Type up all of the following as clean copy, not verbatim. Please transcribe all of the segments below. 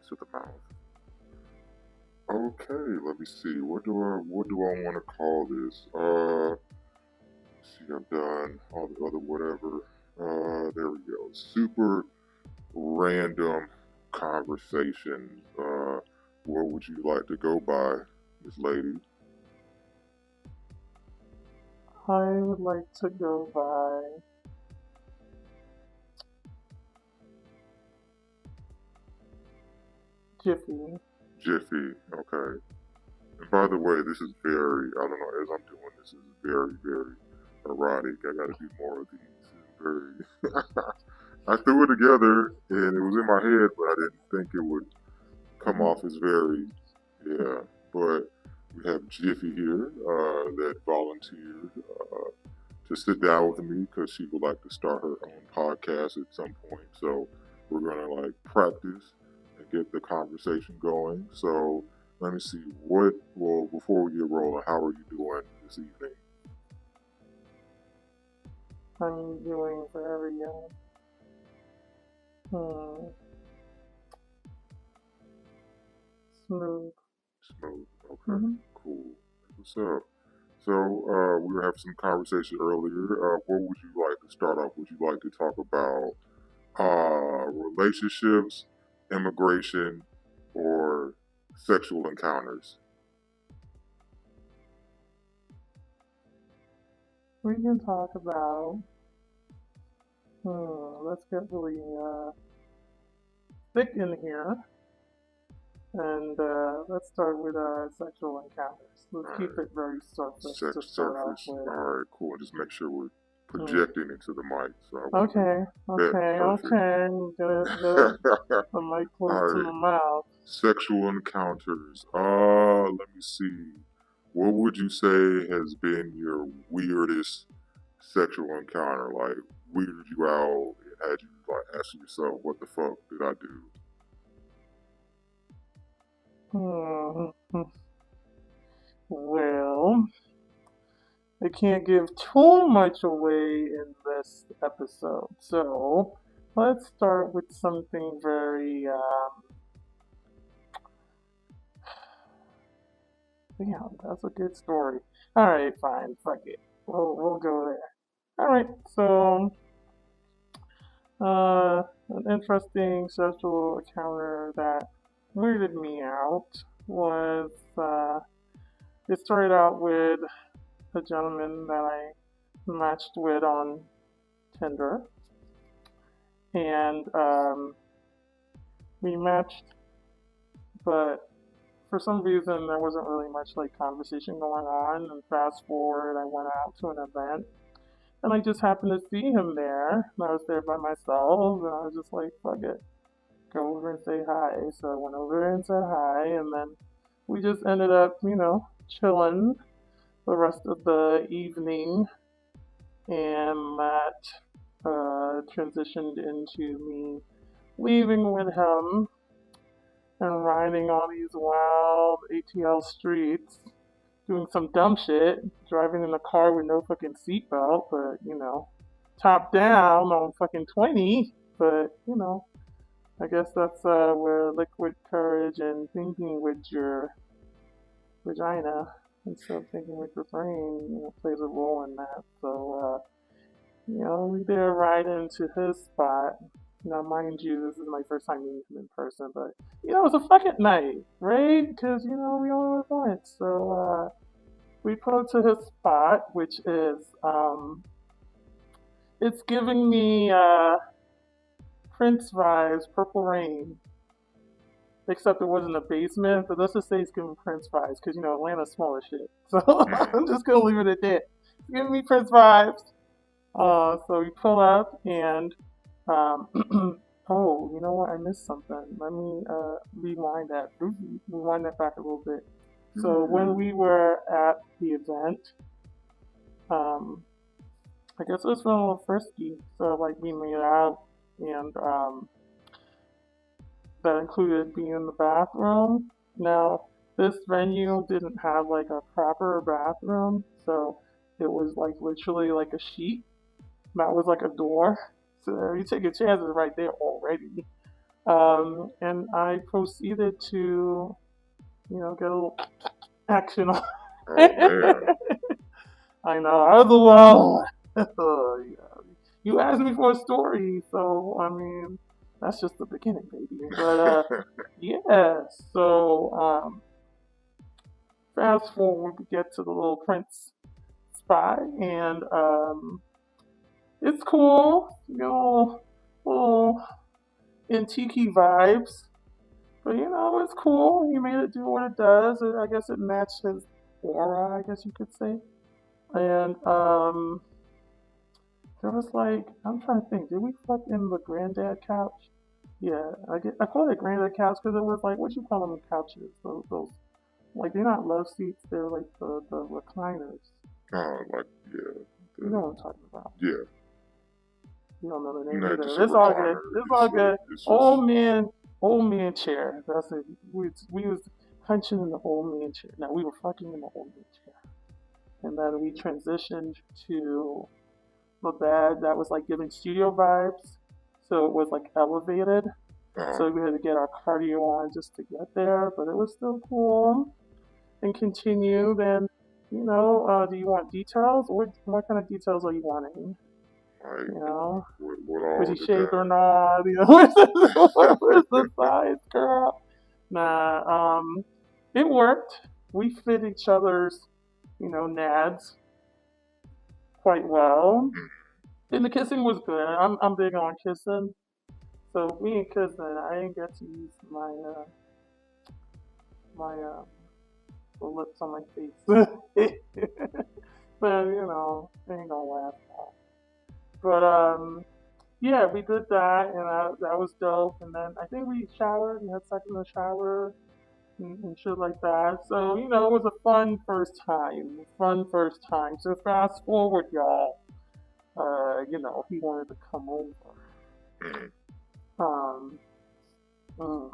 to the mouth. Okay, let me see. What do I want to call this? See, I've done all the other whatever. There we go. Super random conversations. What would you like to go by, Miss Lady? I would like to go by Giphy. Jiffy. Okay. And by the way, this is very, I don't know, as I'm doing this is very, very erotic. I gotta do more of these. It's very, I threw it together and it was in my head, but I didn't think it would come off as very, yeah. But we have Jiffy here that volunteered to sit down with me because she would like to start her own podcast at some point. So we're gonna like practice and get the conversation going. So let me see what. Well, before we get rolling, how are you doing this evening? I'm doing very hmm, smooth. Smooth. Okay. Mm-hmm. Cool. What's up? So we were having some conversation earlier. What would you like to start off? Would you like to talk about relationships, immigration, or sexual encounters? We can talk about. Let's get really thick in here, and let's start with sexual encounters. Let's All keep right. it very surface Sex to start off surface. with. All right, cool. Just make sure we're Hmm. projecting into the mic. So I want to Okay, bet okay, perfect. okay. Get the mic All close to right. my mouth. Sexual encounters. Let me see. What would you say has been your weirdest sexual encounter? Like weirded you out and had you like asking yourself, "What the fuck did I do?" Hmm. Well, I can't give too much away in this episode, so let's start with something very, yeah, that's a good story. Alright, fine, fuck it. We'll go there. Alright, so, an interesting sexual encounter that weirded me out was, it started out with a gentleman that I matched with on Tinder, and we matched, but for some reason there wasn't really much like conversation going on. And fast forward, I went out to an event, and I just happened to see him there. And I was there by myself, and I was just like, "Fuck it, go over and say hi." So I went over there and said hi, and then we just ended up, chilling the rest of the evening, and that transitioned into me leaving with him and riding all these wild ATL streets, doing some dumb shit, driving in a car with no fucking seatbelt, but top down on fucking 20. But I guess that's where liquid courage and thinking with your vagina instead of thinking with your brain, plays a role in that. So, we did a ride into his spot. Now, mind you, this is my first time meeting him in person, but it was a fucking night, right? Because we only live once, so we pulled to his spot, which is it's giving me Prince vibes, Purple Rain, except it wasn't a basement. But let's just say it's giving Prince vibes, because Atlanta's small as shit. So Mm. I'm just gonna leave it at that. It's giving me Prince vibes. So we pull up and um, oh, you know what? I missed something. Let me rewind that back a little bit. So when we were at the event, um, I guess it was feeling a little frisky. So like we made out, and that included being in the bathroom. Now this venue didn't have like a proper bathroom, so it was like literally like a sheet that was like a door. So you take your chances right there already. And I proceeded to, get a little action on. Oh man. I know, I was a well. Yeah. You asked me for a story, so I mean, that's just the beginning, baby. But yeah. So fast forward, we get to the little Prince spot, and it's cool. Little antique vibes. But it's cool. He made it do what it does. I guess it matched his aura, I guess you could say. And there was like, I'm trying to think, did we fuck in the granddad couch? Yeah, I call it granddad couch because it was like, what you call them couches? Those like, they're not love seats, they're like the recliners. Like yeah, You know what I'm talking about. yeah. You don't know the name Not just either. a It's all good. recliner. It's all good. It's just Old man chair. That's it. We was punching in the old man chair. Now we were fucking in the old man chair, and then we transitioned to the bed that was like giving studio vibes. So it was like elevated. uh, So we had to get our cardio on just to get there, but it was still cool. And continue. Then, do you want details? What kind of details are you wanting? like You know, what was all he the shaved or time. not? Where's the size, girl? Nah, it worked. We fit each other's, nads quite well. And the kissing was good. I'm big on kissing. So me and kissing, I didn't get to use my the lips on my face. But it ain't gonna last long. But yeah, we did that, and that was dope. And then I think we showered, we had sex in the shower, and shit like that. So it was a fun first time. Fun first time. So fast forward, y'all. He wanted to come over. Mm. Um, mm,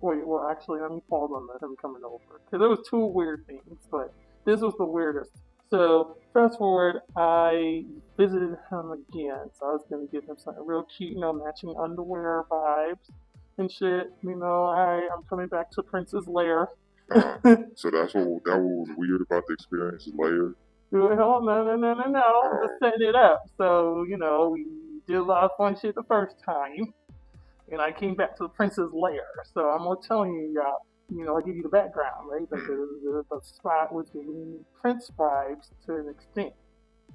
Wait, well, actually, let me pause on him coming over because there was two weird things, but this was the weirdest. So fast forward, I visited him again, so I was gonna give him some real cute, matching underwear vibes and shit. I'm coming back to Prince's lair. Uh, so that what was weird about the experience is layered. Well, no. I'm just Um, setting it up. So, we did a lot of fun shit the first time, and I came back to the Prince's lair. So I'm gonna tell you, y'all. I give you the background, right? Like the spot was giving me Prince vibes to an extent,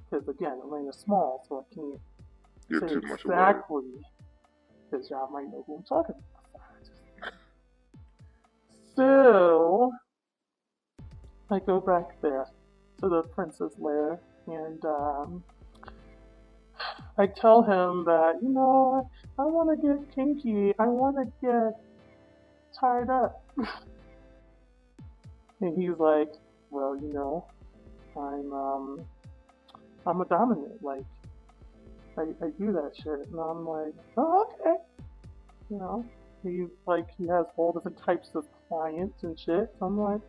because again, Elena's small, so I can't give say too much away. exactly, because y'all might know who I'm talking about. So I go back there to the Prince's lair, and I tell him that, I want to get kinky. I want to get tied up. And he's like, well, I'm I'm a dominant. Like, I do that shit. And I'm like, oh, okay. You know, he's like, he has all different types of clients and shit. So I'm like,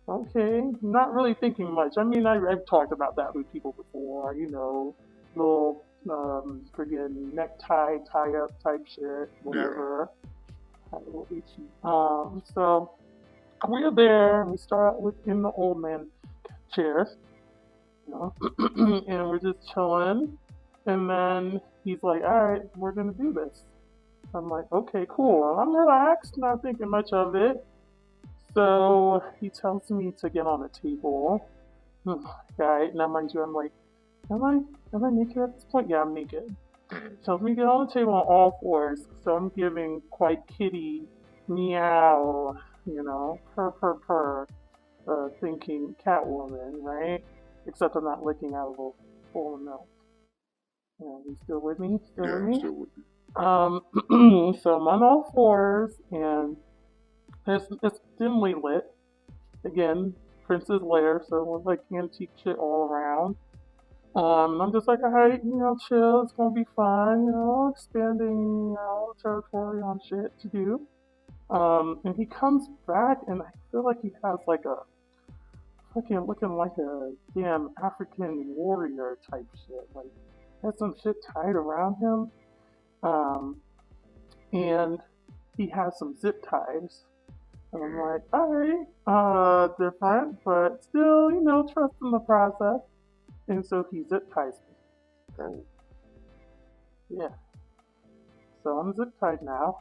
okay. Not really thinking much. I mean, I've talked about that with people before, little friggin' necktie, tie up type shit, Yeah. whatever. Had a little itchy. So we're there. We start in the old man chair, and we're just chilling. And then he's like, "All right, we're gonna do this." I'm like, "Okay, cool." I'm relaxed, not thinking much of it. So he tells me to get on the table. Right now, mind you, I'm like, "Am I am I naked at this point?" Yeah, I'm naked. Tells me to get on the table on all fours. So I'm giving quite kitty meow, purr, thinking Catwoman, right? Except I'm not licking out of a bowl of milk. You still with me? Still Yeah, with I'm me? still with you. Um, so I'm on all fours, and it's dimly lit. Again, Prince's lair, so it was like antique shit all around. I'm just like, alright, chill, it's gonna be fun, expanding, territory on shit to do. And he comes back, and I feel like he has like a fucking looking like a damn African warrior type shit. Like, has some shit tied around him. Um, and he has some zip ties. And I'm like, alright, different, but still, trust in the process. And so he zip ties Oh, me. Yeah. So I'm zip tied now.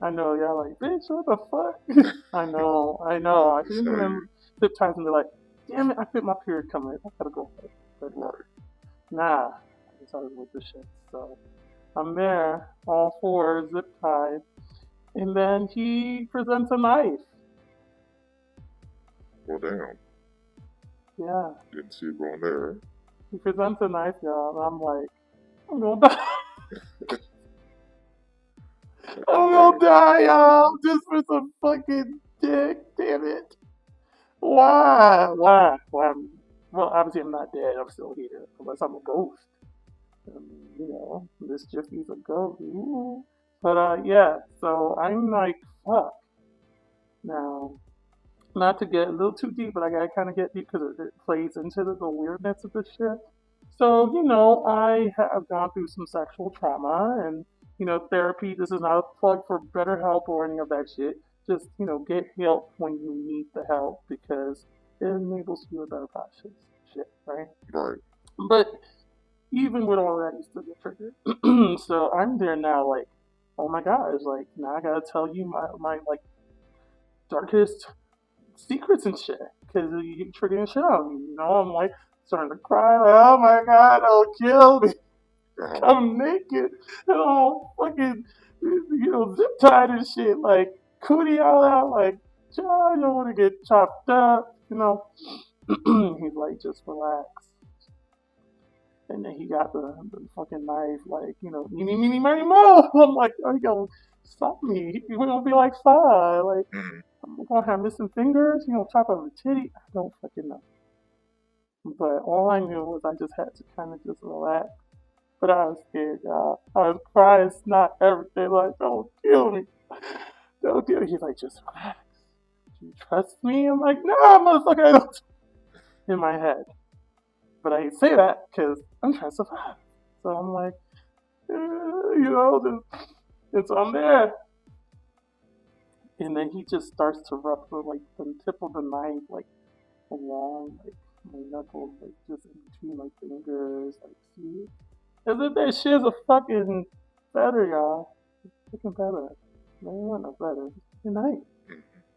I know, y'all like, bitch, what the fuck? I know. I just should say, have zip ties and be like, damn it, I feel my period coming. I gotta go. But right. nah, I decided with the shit. So I'm there, all four, zip tied. And then he presents a knife. Well, damn. Yeah, Didn't see it going there. he presents a knife, y'all. And I'm like, I'm gonna die. I'm Damn. gonna die, y'all. Just for some fucking dick. Damn it. Why? Why? Why? Well, obviously I'm not dead. I'm still here. Unless I'm a ghost. This Giphy's a ghost. Ooh. But yeah. So I'm like, fuck. Now, not to get a little too deep, but I gotta kind of get deep because it plays into the weirdness of the shit. So, I have gone through some sexual trauma and, therapy. This is not a plug for better help or any of that shit. Just, get help when you need the help because it enables you a better process. Shit, right? Right. But even with all that, you still get triggered. So I'm there now, like, oh my god, it's like, now I gotta tell you my like, darkest secrets and shit because you triggering shit on me. I'm like starting to cry. Like, oh my god, don't kill me. Uh-huh. I'm naked and all fucking, zip tied and shit. Like cootie all out. Like, I don't want to get chopped up. He's like, just relax. And then he got the fucking knife, like, meeny, miny, mo. I'm like, oh, you gonna stop me? We're gonna be like five. Like, Mm-hmm. I'm gonna have missing fingers, top of a titty. I don't fucking know. But all I knew was I just had to kind of just relax. But I was scared, y'all. I was crying, snot, everything. Like, don't kill me. Don't kill me. He's like, just relax. Do you trust me? I'm like, nah, motherfucker, I don't. In my head. But I say that because I'm trying to survive. So I'm like, it's on there. And then he just starts to rub the tip of the knife, like, along, like, my knuckles, like, just in between my fingers, like, see? As if that shit's a fucking feather, y'all. Fucking feather. Man, it wasn't a feather. It's a fucking knife.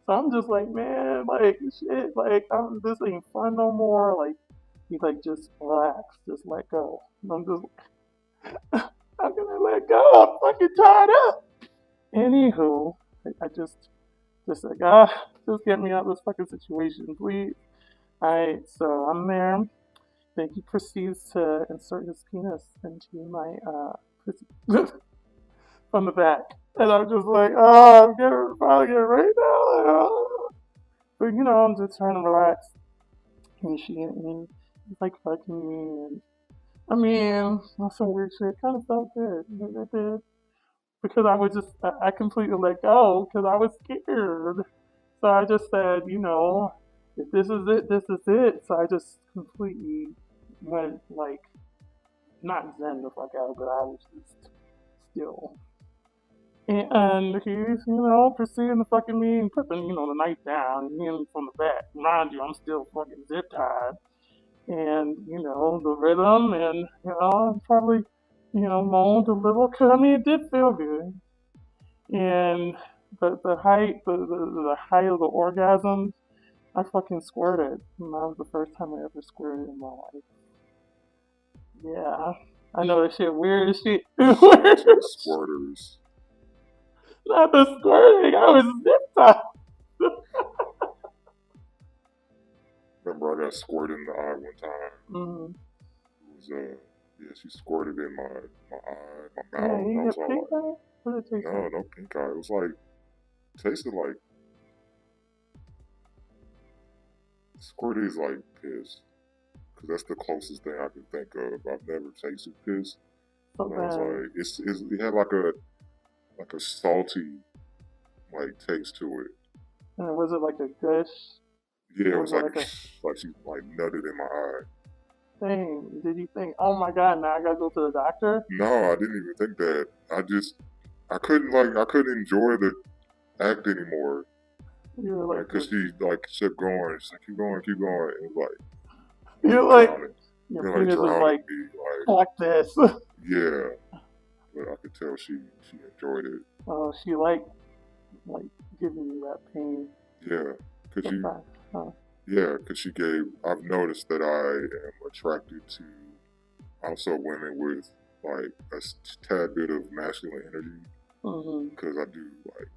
So I'm just like, man, like, shit, like, this ain't fun no more. Like, he's like, just relax, just let go. And I'm just, how can I let go? I'm fucking tied up. Anywho, I just like, just get me out of this fucking situation, please. Alright, so I'm there. Then he proceeds to insert his penis into my pussy from the back. And I'm just like, oh, I'm getting probably getting right now. But I'm just trying to relax. And he's like fucking me. And I mean, that's some weird shit. Kind of felt good. It did. Because I was just, I completely let go because I was scared. So I just said, if this is it, this is it. So I just completely went like, not zen the fuck out, but I was just still. And he's, proceeding to fucking me and put the knife down and him from the back. Mind you, I'm still fucking zip tied. And, the rhythm and, probably, moaned a little because I mean, it did feel good. And the height of the orgasm, I fucking squirted. And that was the first time I ever squirted in my life. Yeah. I know that shit weird as shit. Shout out Weird to the as shit. squirters. Not the squirting, I was zip tied. Remember, I got squirted in the eye one time. Mm. It was, yeah, she squirted in my eye, my Yeah, mouth. you I was get all pink like, eye? What did it taste no, like? no pink eye. It was like, tasted like, squirt is like piss. Because that's the closest thing I can think of. I've never tasted piss. So And I was then, like, it had like a salty, like, taste to it. and was it like a gush? Yeah, it Or was was it like, like a like she, like, nutted in my eye. thing? Did you think, oh my god, now I gotta go to the doctor? No, I didn't even think that. I just, I couldn't enjoy the act anymore. You're Like, like cause she like kept going. She's like, keep going. It was like you're like drowning. your You're like penis is drowning like me. Like, fuck this. yeah. But I could tell she enjoyed it. Oh, she like giving you that pain. Yeah, cause The you fact, huh? yeah, cause she gave. I've noticed that I am attracted to also women with like a tad bit of masculine energy. Mm-hmm. Cause I do like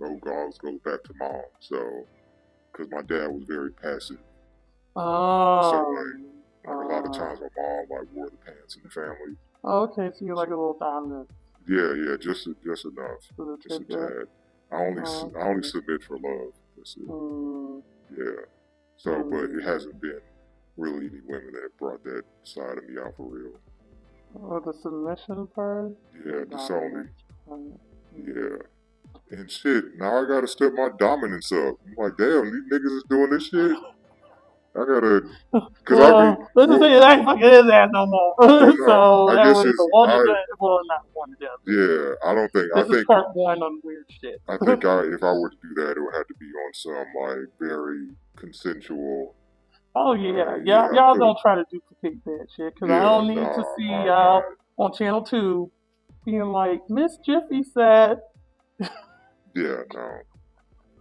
old goals goes back to mom. So because my dad was very passive. So Oh, like a lot of times my mom like wore the pants in the family. okay. So you're So like a little dominant yeah, just enough, to the just a tidbit. tad. I only Okay. submit for love. That's it. Mm, Yeah. So, but it mm. hasn't been really any women that brought that side of me out for real. Or the submission part, Yeah, the this only. dominance part. Mm. Yeah. And shit, now I gotta step my dominance up. I'm like, damn, these niggas is doing this shit. I gotta, cause I be, Let's just well, say it ain't fucking his ass no more. well, no, So I that guess was the it's one of the well, not one of them. yeah, I don't think, This is part one on weird shit. if I were to do that, it would have to be on some like very consensual. Oh yeah, Yeah, I y'all could. don't try to duplicate that shit because I Yeah, don't need to nah, see I'm y'all not. on channel 2 being like Miss Jiffy said. Yeah, no.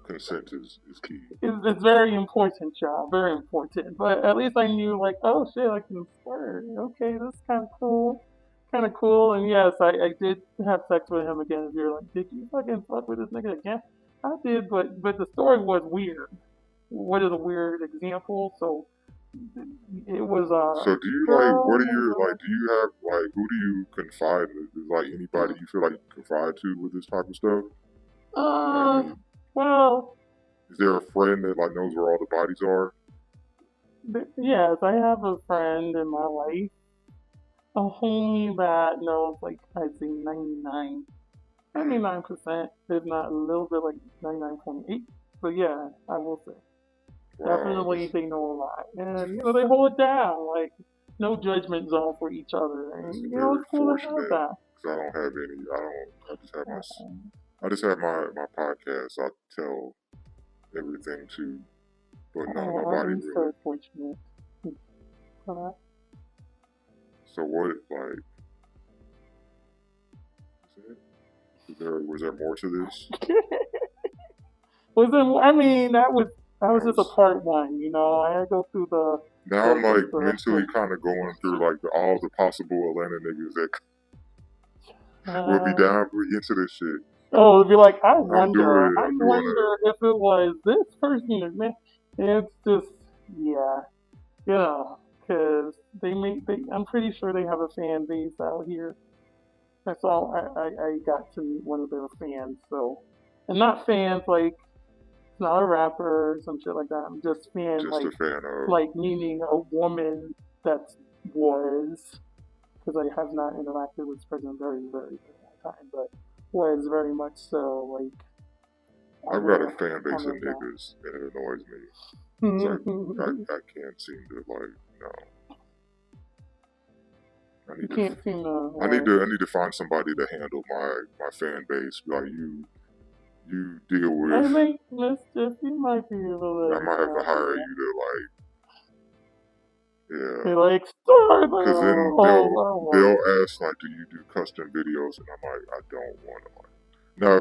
Consent is key. It's very important, y'all, very important. But at least I knew like, oh shit, I can swear. Okay, this is kind of cool. And yes, I did have sex with him again. If you're like, did you fucking fuck with this nigga again? I did, but the story was weird. What is a weird example? So it was So do you like? What are your like? Do you have like? Who do you confide in? Is like anybody you feel like you can confide to with this type of stuff? I uh mean, well, is there a friend that like knows where all the bodies are? yes, I have a friend in my life, a homie that knows like I'd say 99%, if not a little bit like 99.8. But yeah, I will say Wow, definitely they know a lot, and they hold it down like no judgment zone for each other, that's and very it's cool to have fortunate that. because I don't have any. I don't. Um, I just have my podcast. I tell everything to, but none of my body I'm really. so fortunate for So what like? Was there more to this? that. Was it? I mean, that was That just a was part one. I had to go through now I'm like mentally kind of going through like all the possible Atlanta niggas that will be uh, down for into this shit. oh, it'd be like, I'm doing it. I I'm doing wonder if it was this person or man. It's just, yeah, because I'm pretty sure they have a fan base out here. That's all. I got to meet one of their fans, so, and not fans like, it's not a rapper or some shit like that. I'm just fan just a fan of. like meaning a woman that was, because I have not interacted with this person in a very, very, very long time, but was very much so like I've on got a their fan base of level. niggas, and it annoys me. It's like You I can't seem to like no. I need to can't seem to what? I need to find somebody to handle my fan base. Like you deal I with. think Mischief, you might be able I to might have to hire handle you to like it. yeah. Like, start Cause then they'll ask like, do you do custom videos? And I'm like, I don't want to. Like, now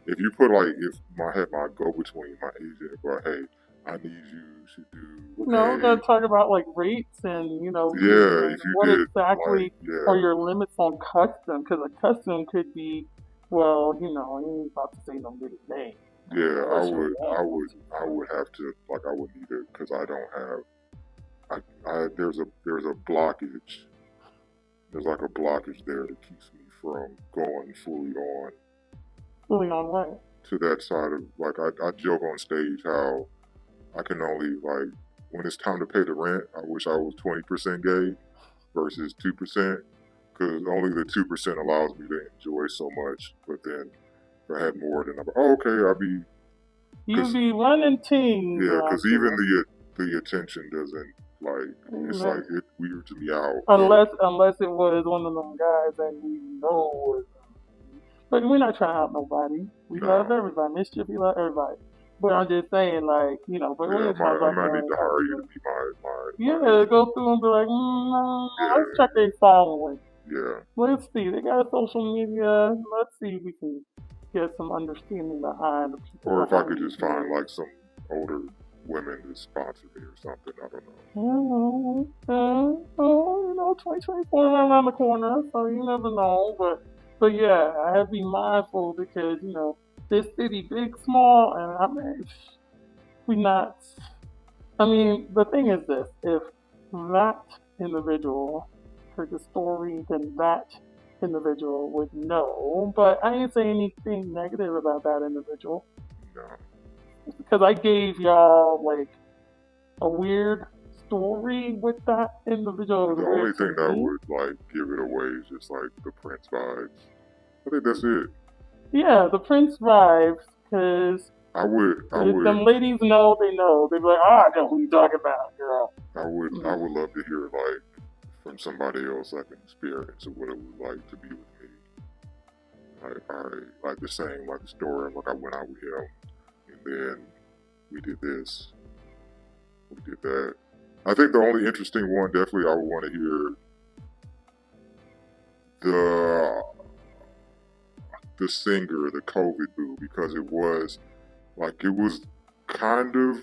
if you put like if I had my go between my agent, but hey, I need you to do gonna talk about like rates and yeah, if you what did like exactly are yeah, your limits on custom? Because a custom could be, well, I ain't about to say no nigga name. yeah, Unless you want me to. I would have to like I would need it because I don't have there's a blockage. There's like a blockage there that keeps me from going fully on Fully on what? to that side of like I joke on stage how I can only like when it's time to pay the rent. I wish I was 20% gay versus 2% because only the 2% allows me to enjoy so much. But then if I had more, then I'm like, oh, okay, I'll be You because be running teams yeah, around because even here. the attention doesn't like it's like it weirds me out. But Unless it was one of them guys that we know was. But we're not trying to help nobody. We love No. everybody. Miss Giphy love everybody. But I'm just saying, like, but Yeah, we're I just trying might to I like, might need to I hire do you to that. be my Yeah, agent. go through and be like, no, let's Yeah, check their following. yeah. Let's see. They got social media. Let's see if we can get some understanding behind the people Or if I behind could these just find names. like some older women to sponsor me or something. I don't know. Oh, 2024 right around the corner, so you never know. But yeah, I have to be mindful because this city, big, small, and I mean, we not. I mean, the thing is this: if that individual heard the story, then that individual would know. But I didn't say anything negative about that individual No. because I gave y'all like a weird story with that individual. It The was weird only to thing that me. would like give it away is just like the Prince vibes. I think that's it. Yeah, the Prince vibes, because I if would them ladies know, they know. They be like, I know who you talking about, girl. I would love to hear like from somebody else like an experience of what it was like to be with me. Like the same like the story of like I went out with him and then we did this, we did that. I think the only interesting one definitely I would want to hear the singer, the COVID boo, because it was kind of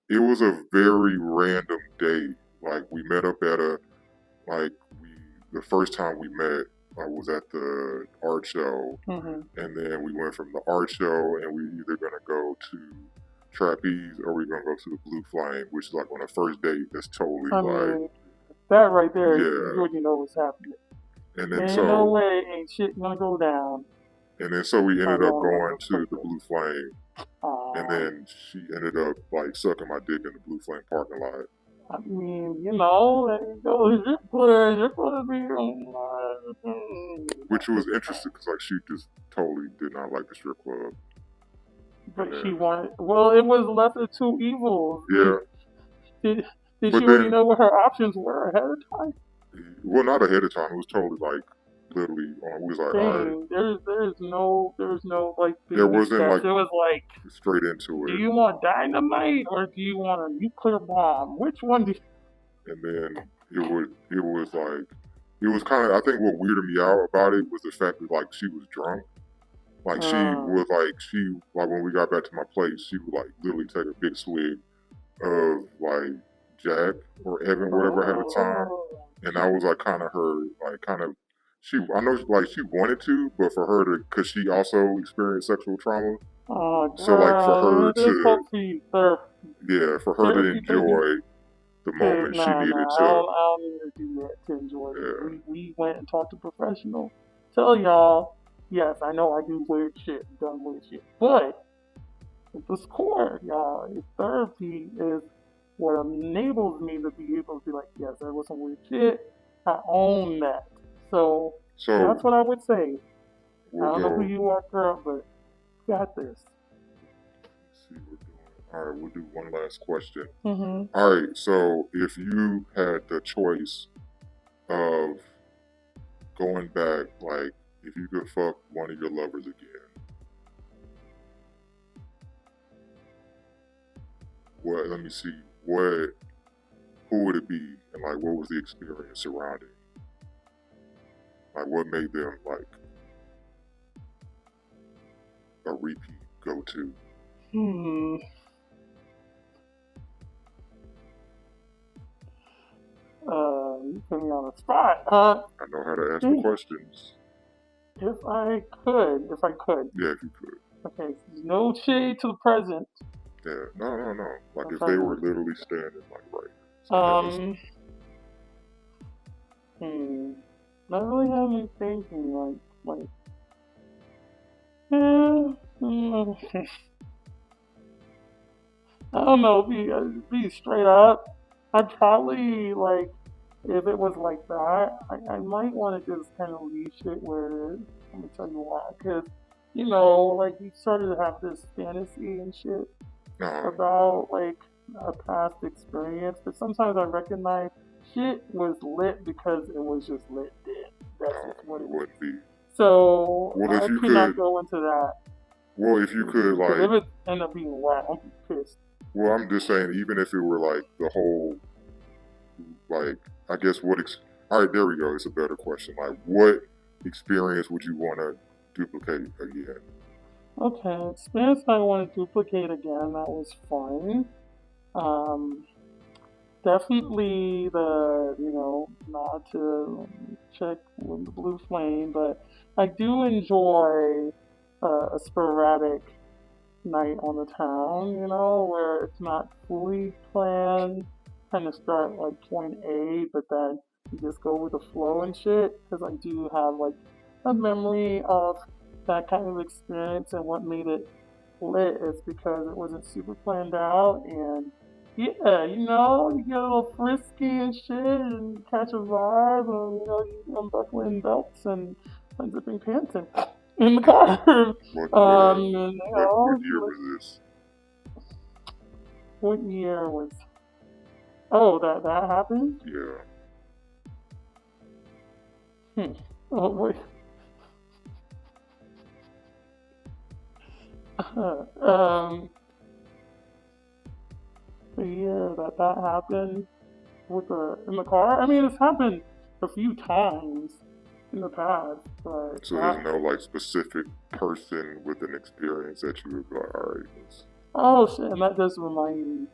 it was a very random date. Like we met up at a like we the first time we met I was at the art show Mm-hmm. and then we went from the art show and we either gonna go to trapeze or we're gonna go to the blue flame, which is like on a first date that's totally I like mean, that right there, you yeah. already know what's happening. And then Ain't no so way, ain't shit gonna go down we by ended up going on going the to first the date. blue flame and then she ended up like sucking my dick in the blue flame parking lot. I mean, let it go. You're gonna be. Which was interesting because like she just totally did not like the strip club. And But she then wanted. Well, it was lesser two evils. yeah, Did did she but already then know what her options were ahead of time? well not ahead of time. It was totally like literally we was like all right. Dang, there's no like There baby wasn't steps. like It was like, straight into do it. you want dynamite or do you want a nuclear bomb? Which one do? And then it was like it was kind of I think what weirded me out about it was the fact that like she was drunk. Like she when we got back to my place, she would like literally take a big swig of like Jack or Evan, whatever I had at the time, Oh, and I was like kind of her like kind of she I know like she wanted to, but for her to because she also experienced sexual trauma, oh, so like for her girl, this to supposed to be therapy, yeah for her to therapy, baby. enjoy the Hey, moment she nah, needed nah, to I don't need to do that to enjoy it. yeah We went and talked to professional. Tell y'all, yes, I know I do weird shit, done weird shit, but at the core, y'all, therapy is what enables me to be able to be like, yes, there was some weird shit. I own that. So that's so what I would say. I we'll don't know who go. you are, girl, but you got this. Let's see, we're doing. All right, we'll do one last question. Mm-hmm. All right, so if you had the choice of going back, like if you could fuck one of your lovers again, what? Let me see. What? Who would it be? And like, what was the experience surrounding? Like, what made them like a repeat go to? Hmm. You put me on the spot. I know how to ask the questions. If I could. Yeah, if you could. Okay, no shade to the present. Yeah, no, no, no. Like I'm if trying they to were think. literally standing like right Um, hmm. Not really have me thinking yeah, I don't know. Be straight up. I'd probably if it was like that, I might want to just kind of leave shit where it is. Let me tell you why. Because like you started to have this fantasy and shit no, about a past experience, but sometimes I recognize shit was lit because it was just lit then. That's no, just what it it is. wouldn't be. So Well, if I you cannot could, go into that well, if you could, because like, if it end up being wet, I'll be pissed. well, I'm just saying, even if it were like the whole, like, I guess all right, there we go. It's a better question. Like, what experience would you want to duplicate again? Okay, experience I want to duplicate again. That was fun. Um, Definitely the, not to check with the blue flame, but I do enjoy a sporadic night on the town, where it's not fully planned. Kind of start like point A, but then you just go with the flow and shit. Because I do have like a memory of that kind of experience, and what made it lit is because it wasn't super planned out. And yeah, you get a little frisky and shit and catch a vibe, and you unbuckling belts and unzipping pants and in the car. And, What year was this? what year was? Oh, that happened. Yeah. Hmm. Oh wait. um, the year that happened with the in the car. I mean, it's happened a few times in the past, but So that. there's no like specific person with an experience that you would be like, all right, Oh shit, and that does remind me.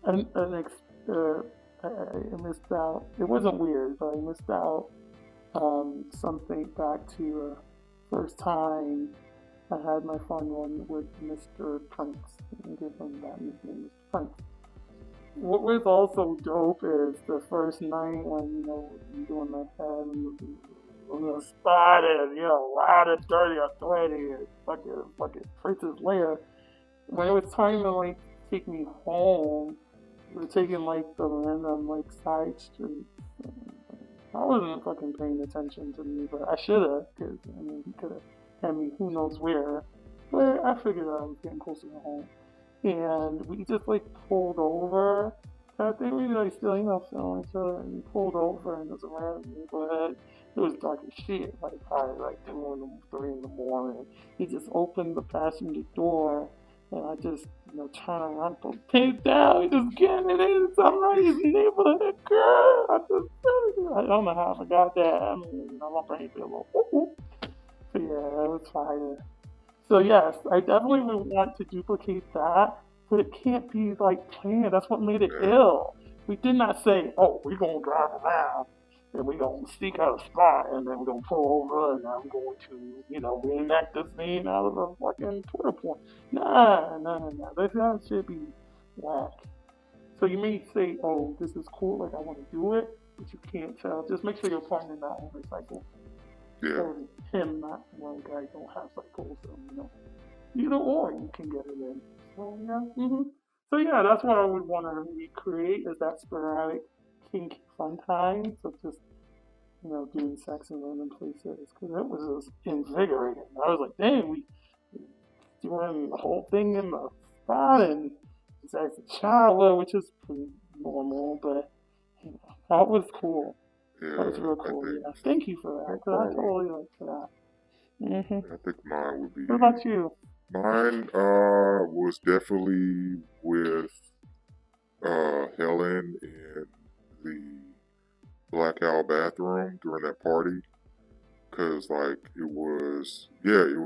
An uh, I missed out. It wasn't weird, but I missed out something back to first time I had my fun one with Mr. Prince. And give him that nickname, Mr. Prince. What was also dope is the first night when I'm doing my head and started, loud and dirty and sweaty and fucking Prince's lair. When it was time to like take me home, we were taking like the random like side streets. I wasn't fucking paying attention to me, but I should have, because I mean he could have had me who knows where. But I figured I was getting closer to home, and we just like pulled over. I think we like still feeling each other, and we pulled over and it was around the neighborhood. It was dark as shit, like probably like 2 in the 3 in the morning. He just opened the passenger door, and I just trying to run the tape down, just getting it in somebody's neighborhood, girl. I don't know how I forgot that. I mean, my brain feel a little. So yeah, it was fire. So yes, I definitely would want to duplicate that, but it can't be like planned. That's what made it yeah, ill. We did not say, "Oh, we're gonna drive around and we're gonna sneak out a spot and then we're gonna pull over and I'm going to, reenact this scene out of a fucking Twitter point." Nah, nah, nah, nah. That should be whack. So you may say, "Oh, this is cool. Like I want to do it," but you can't tell. Just make sure you're partner not motorcycle yeah. or him not one guy don't have cycles. So either or you can get it in. So yeah, So yeah, that's what I would want to recreate is that sporadic kink fun time. So just doing sex in random places because it was just invigorating. I was like, dang, we doing the whole thing in the spot and it's like a shower, which is pretty normal, but that was cool. That was Yeah, real I cool. think Yeah, thank you for that no because I problem. totally liked that. I think mine would be What about you? mine. Was definitely with Helen in the blackout bathroom during that party, cause like it was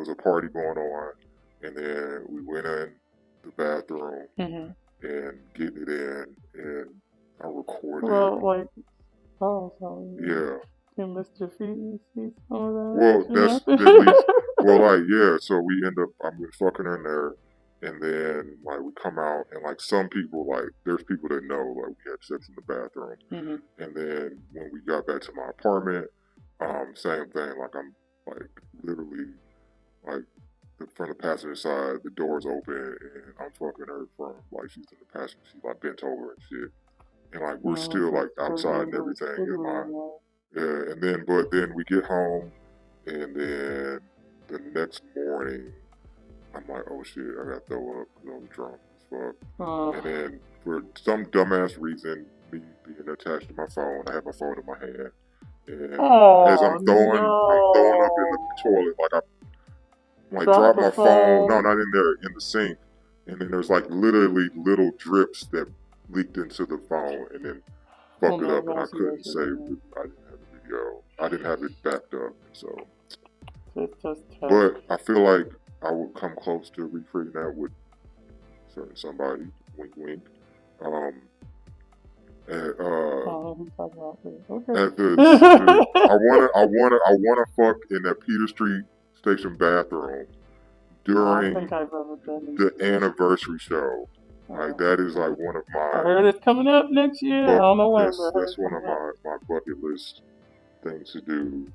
a party going on, and then we went in the bathroom Mm-hmm. and getting it in, and I recorded. Well, like, oh, sorry, Yeah, can Mr. Feet see some of that well, action that's happen? at least. Well, like, yeah. So we end up. I'm fucking her in there, and then like we come out, and like some people, like there's people that know like we had sex in the bathroom, Mm-hmm. and then when we got back to my apartment, same thing. Like I'm like literally like from the passenger side, the door's open, and I'm fucking her from like she's in the passenger seat, like bent over and shit, and like we're No, it's still like like third outside and angle, everything, third and my angle. yeah, and then but then we get home, and then the next morning, I'm like, oh shit, I gotta throw up because I was drunk as fuck. And Uh, then for some dumbass reason, me being attached to my phone, I have my phone in my hand. And as Oh I'm throwing up in the no! toilet, like I like Drop drop the my phone. No, phone. not in there, in the sink. And then there's like literally little drips that leaked into the phone, and then Oh fucked it no, up, and I don't see that couldn't shit save again. it. I didn't have the video. I didn't have it backed up, so. Just check. But I feel like I would come close to recreating that with certain somebody. Wink, wink. Um, at, I don't know who talking about this. Okay. at I wanna fuck in that Peter Street Station bathroom I don't think during I've ever been. the anniversary show. Like that is like Uh, one of I my heard it's coming up next year. I buck. don't know when, but I heard That's it's one of coming up. my bucket list things to do.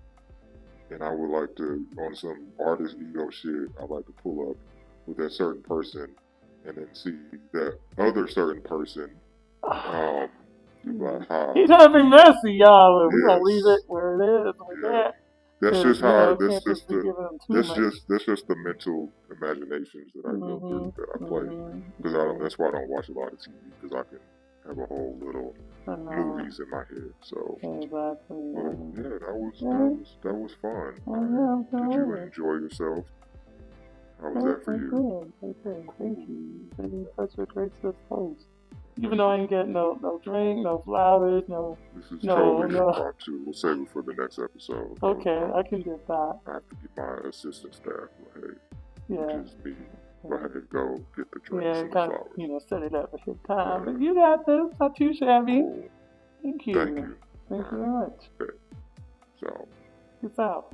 And I would like to, on some artist ego shit, I like to pull up with that certain person and then see that other certain person. Um, like, He's trying to be messy, y'all. But we're gonna leave it yes, where it is with yeah. that. That's Cause just how. yeah, we can't just be giving them too much. That's just the mental imaginations that I go through that I play because I don't. Yeah, That's why I don't watch a lot of TV because I can have a whole little I know. movies in my head. So, Exactly. but Yeah. yeah, Yeah. that was fun. Oh yeah, I'm Did you sure. enjoy yourself? How was Oh, that for I you? did. I did. Thank Cool. you. You've been such a great host. Even Thank though you. I didn't get no drink, no flowers, This is totally no. impromptu. We'll save it for the next episode. Okay, I can do that. I have to get my assistant staff. Like, hey, which Yeah. is me. Go Yeah. ahead and go get the drinks Yeah, and the kind of, flowers. set it up ahead of time. Yeah, But you got this. Not too shabby. cool. Thank Thank you. you. All Thank you right. very much. Okay. So. Peace out.